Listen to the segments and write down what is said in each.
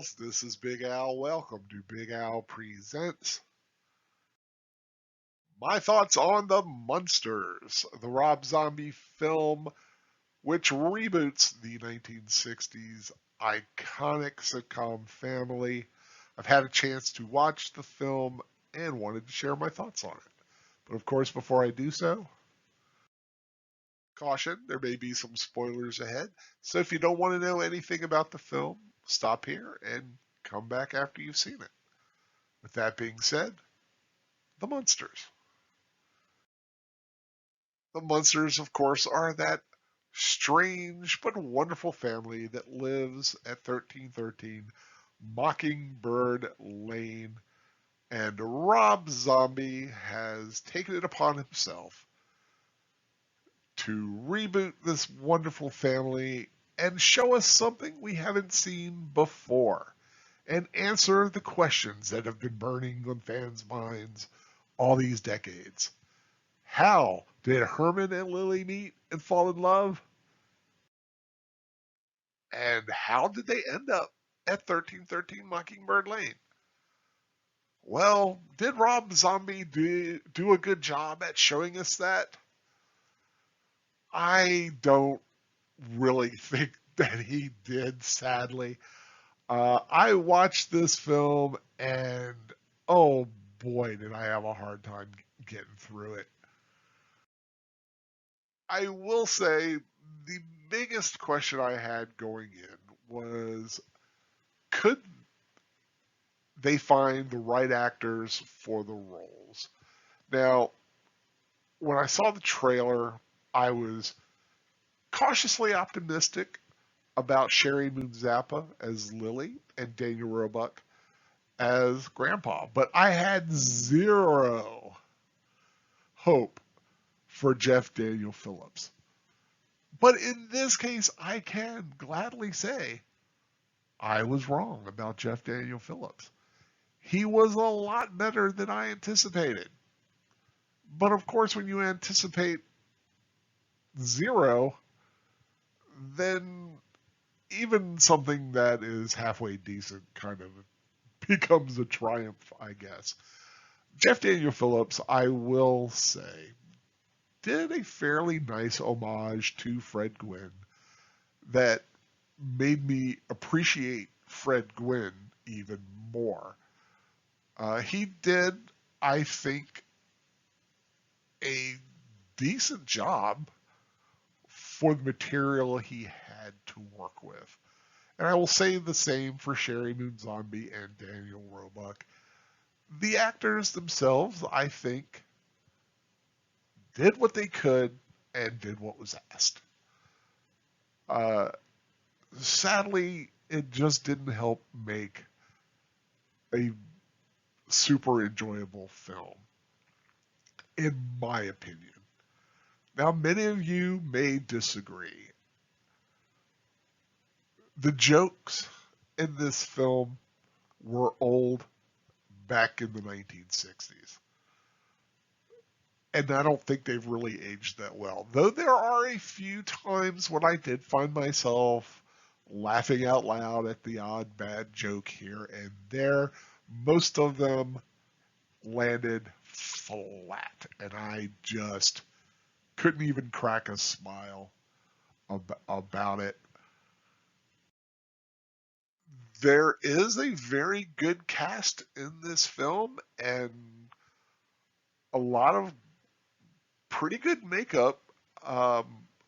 pals. This is Big Al. Welcome to Big Al Presents my thoughts on the Munsters, the Rob Zombie film, which reboots the 1960s iconic sitcom Family. I've had a chance to watch the film and wanted to share my thoughts on it. But of course, before I do so, caution, there may be some spoilers ahead. So if you don't want to know anything about the film, stop here and come back after you've seen it. With that being said, the Munsters. The Munsters, of course, are that strange but wonderful family that lives at 1313 Mockingbird Lane, and Rob Zombie has taken it upon himself to reboot this wonderful family and show us something we haven't seen before and answer the questions that have been burning on fans' minds all these decades. How did Herman and Lily meet and fall in love? And how did they end up at 1313 Mockingbird Lane? Well, did Rob Zombie do a good job at showing us that? I don't really think that he did, sadly. I watched this film and oh boy, did I have a hard time getting through it. I will say the biggest question I had going in was, could they find the right actors for the roles? Now, when I saw the trailer, I was cautiously optimistic about Sherry Moon Zappa as Lily and Daniel Roebuck as Grandpa, but I had zero hope for Jeff Daniel Phillips. But in this case, I can gladly say I was wrong about Jeff Daniel Phillips. He was a lot better than I anticipated. But of course, when you anticipate zero, then even something that is halfway decent kind of becomes a triumph, I guess. Jeff Daniel Phillips, I will say, did a fairly nice homage to Fred Gwynn that made me appreciate Fred Gwynn even more. He did, I think, a decent job for the material he had to work with. And I will say the same for Sherry Moon Zombie and Daniel Roebuck. The actors themselves, I think, did what they could and did what was asked. Uh, Sadly, it just didn't help make a super enjoyable film, in my opinion. Now, many of you may disagree. The jokes in this film were old back in the 1960s. And I don't think they've really aged that well. Though there are a few times when I did find myself laughing out loud at the odd bad joke here and there. Most of them landed flat, and I just couldn't even crack a smile about it. There is a very good cast in this film, and a lot of pretty good makeup.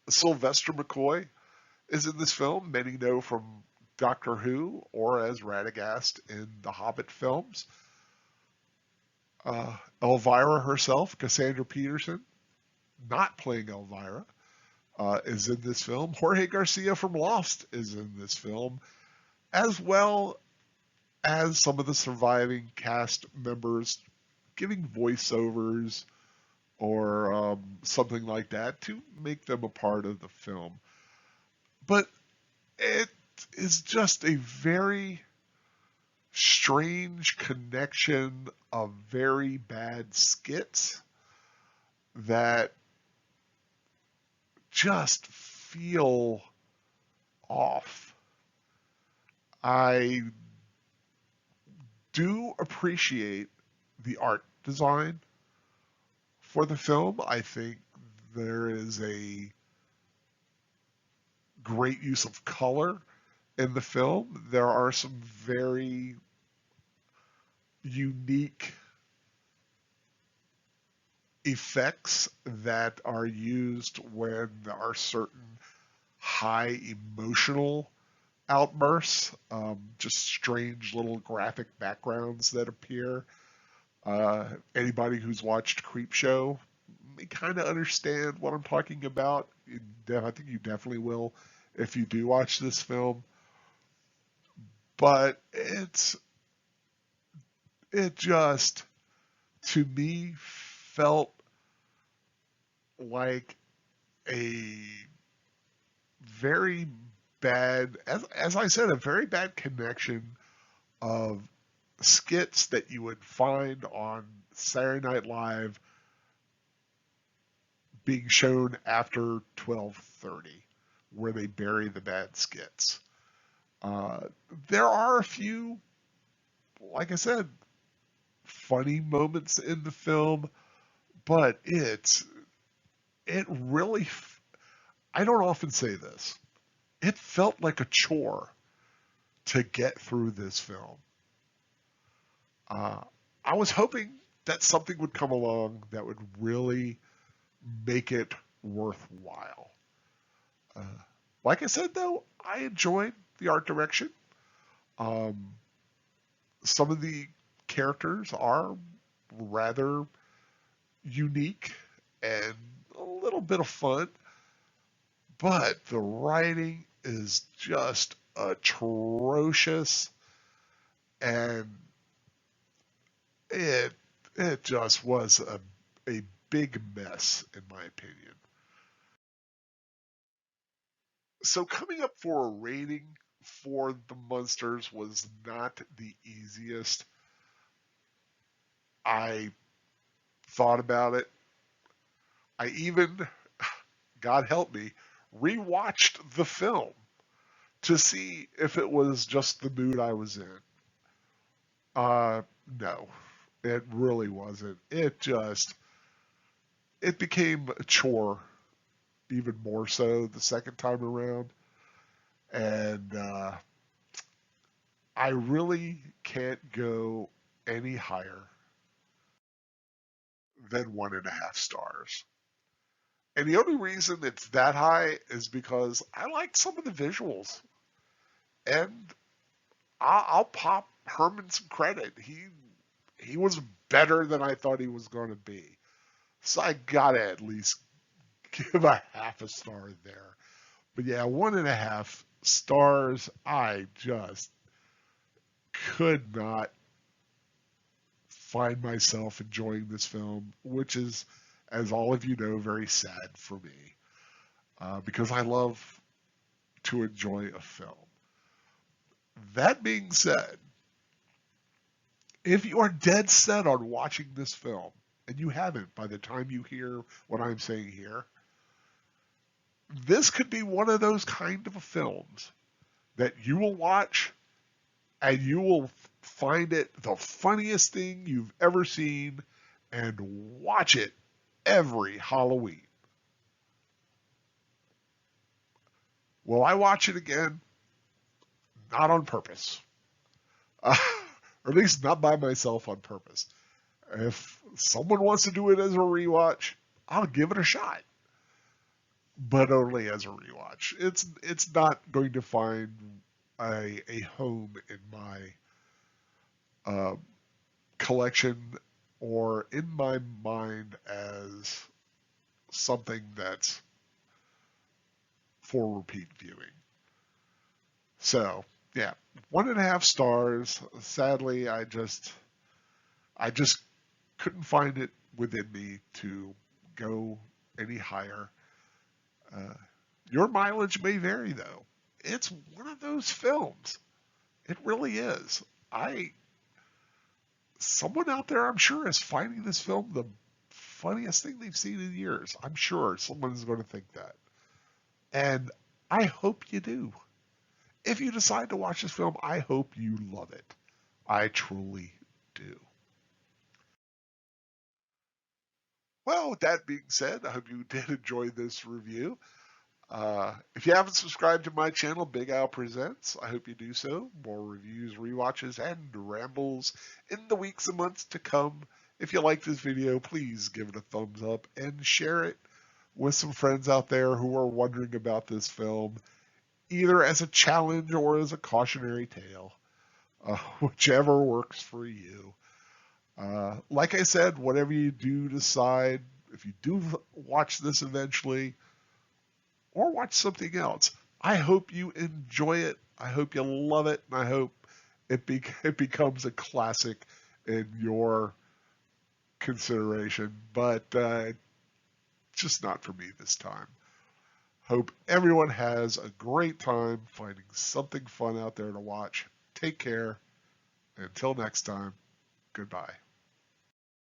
Sylvester McCoy is in this film. Many know from Doctor Who or as Radagast in the Hobbit films. Elvira herself, Cassandra Peterson, not playing Elvira, is in this film. Jorge Garcia from Lost is in this film, as well as some of the surviving cast members giving voiceovers or something like that to make them a part of the film. But it is just a very strange connection of very bad skits that just feel off. I do appreciate the art design for the film. I think there is a great use of color in the film. There are some very unique effects that are used when there are certain high emotional outbursts, just strange little graphic backgrounds that appear. Anybody who's watched Creepshow may kind of understand what I'm talking about. I think you definitely will if you do watch this film. But it just to me felt like a very bad, as I said, a very bad connection of skits that you would find on Saturday Night Live being shown after 12:30, where they bury the bad skits. Uh, there are a few, like I said, funny moments in the film, but it really. I don't often say this. It felt like a chore to get through this film. Uh, I was hoping that something would come along that would really make it worthwhile. Uh, like I said, though, I enjoyed the art direction. Um, some of the characters are rather unique and a little bit of fun, but the writing is just atrocious, and it it just was a big mess in my opinion. So coming up for a rating for the Munsters was not the easiest. I thought about it. I even, God help me, rewatched the film to see if it was just the mood I was in. No, it really wasn't. It became a chore even more so the second time around. And I really can't go any higher than 1.5 stars. And the only reason it's that high is because I liked some of the visuals. And I'll pop Herman some credit. He was better than I thought he was going to be. So I gotta at least give a half a star there. But yeah, 1.5 stars. I just could not find myself enjoying this film, which is, as all of you know, very sad for me because I love to enjoy a film. That being said, if you are dead set on watching this film, and you haven't by the time you hear what I'm saying here, this could be one of those kind of films that you will watch and you will find it the funniest thing you've ever seen and watch it every Halloween. Will I watch it again? Not on purpose. Or at least not by myself on purpose. If someone wants to do it as a rewatch, I'll give it a shot. But only as a rewatch. It's not going to find a home in my uh, collection or in my mind as something that's for repeat viewing. So yeah, 1.5 stars. Sadly, I just couldn't find it within me to go any higher. Uh, your mileage may vary though. It's one of those films. It really is. I Someone out there, I'm sure, is finding this film the funniest thing they've seen in years. I'm sure someone is going to think that. And I hope you do. If you decide to watch this film, I hope you love it. I truly do. Well, with that being said, I hope you did enjoy this review. If you haven't subscribed to my channel, Big Al Presents, I hope you do so. More reviews, rewatches, and rambles in the weeks and months to come. If you like this video, please give it a thumbs up and share it with some friends out there who are wondering about this film, either as a challenge or as a cautionary tale, whichever works for you. Like I said, whatever you do decide, if you do watch this eventually, or watch something else, I hope you enjoy it. I hope you love it, and I hope it becomes a classic in your consideration. But just not for me this time. Hope everyone has a great time finding something fun out there to watch. Take care. Until next time, goodbye.